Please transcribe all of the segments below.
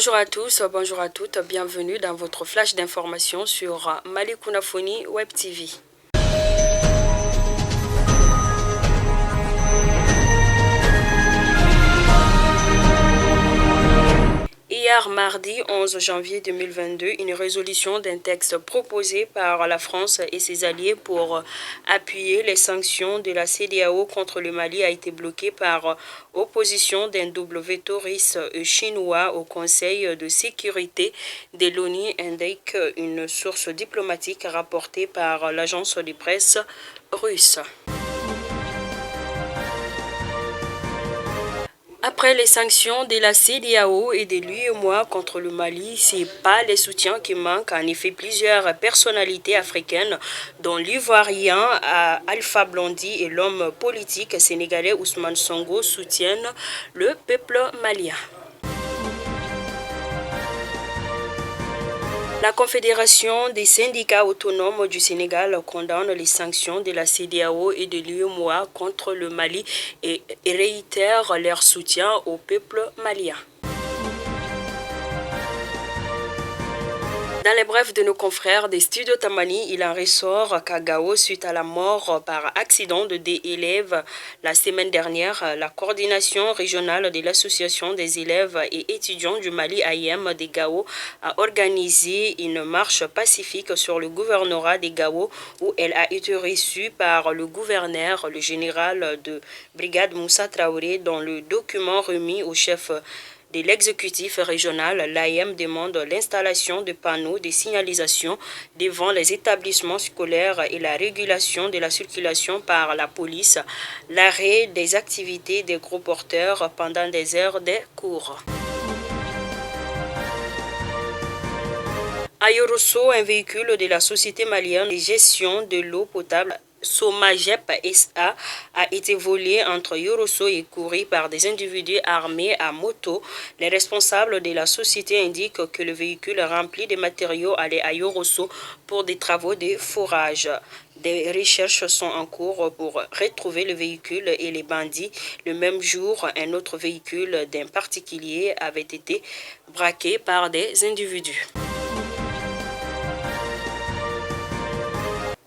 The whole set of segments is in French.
Bonjour à tous, bonjour à toutes, bienvenue dans votre flash d'information sur Malicouna Foni Web TV. Hier, mardi 11 janvier 2022, une résolution d'un texte proposé par la France et ses alliés pour appuyer les sanctions de la CEDEAO contre le Mali a été bloquée par opposition d'un double veto russe et chinois au Conseil de sécurité de l'ONU, indique une source diplomatique rapportée par l'agence de presse russe. Après les sanctions de la CEDEAO et de l'UEMOA contre le Mali, ce n'est pas les soutiens qui manquent. En effet, plusieurs personnalités africaines, dont l'Ivoirien Alpha Blondy et l'homme politique sénégalais Ousmane Sonko, soutiennent le peuple malien. La Confédération des syndicats autonomes du Sénégal condamne les sanctions de la CEDEAO et de l'UEMOA contre le Mali et réitère leur soutien au peuple malien. Dans les brefs de nos confrères des studios Tamani, il en ressort qu'à Gao, suite à la mort par accident de deux élèves la semaine dernière, la coordination régionale de l'association des élèves et étudiants du Mali AIM de Gao a organisé une marche pacifique sur le gouvernorat de Gao où elle a été reçue par le gouverneur, le général de brigade Moussa Traoré. Dans le document remis au chef de l'exécutif régional, l'AIM demande l'installation de panneaux de signalisation devant les établissements scolaires et la régulation de la circulation par la police, l'arrêt des activités des gros porteurs pendant des heures de cours. À Yorosso, un véhicule de la société malienne de gestion de l'eau potable Somagep SA a été volé entre Yorosso et Kouri par des individus armés à moto. Les responsables de la société indiquent que le véhicule rempli de matériaux allait à Yorosso pour des travaux de forage. Des recherches sont en cours pour retrouver le véhicule et les bandits. Le même jour, un autre véhicule d'un particulier avait été braqué par des individus.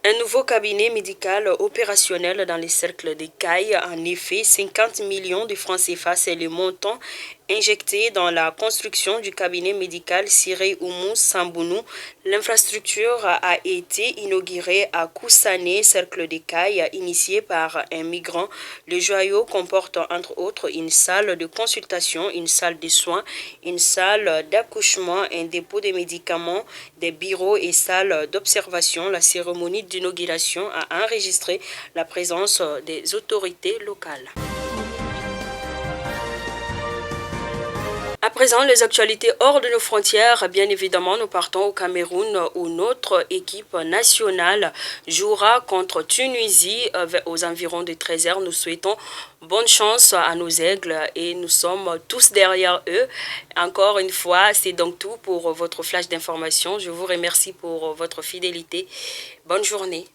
Un nouveau cabinet médical opérationnel dans les cercles des CAI. En effet, 50 millions de francs CFA, c'est le montant injecté dans la construction du cabinet médical Siré Oumou Sambounou. L'infrastructure a été inaugurée à Koussané, cercle des CAI, initié par un migrant. Le joyau comporte entre autres une salle de consultation, une salle de soins, une salle d'accouchement, un dépôt de médicaments, des bureaux et salles d'observation. La cérémonie d'inauguration a enregistré la présence des autorités locales. À présent, les actualités hors de nos frontières. Bien évidemment, nous partons au Cameroun où notre équipe nationale jouera contre Tunisie aux environs de 13h. Nous souhaitons bonne chance à nos aigles et nous sommes tous derrière eux. Encore une fois, c'est donc tout pour votre flash d'information. Je vous remercie pour votre fidélité. Bonne journée.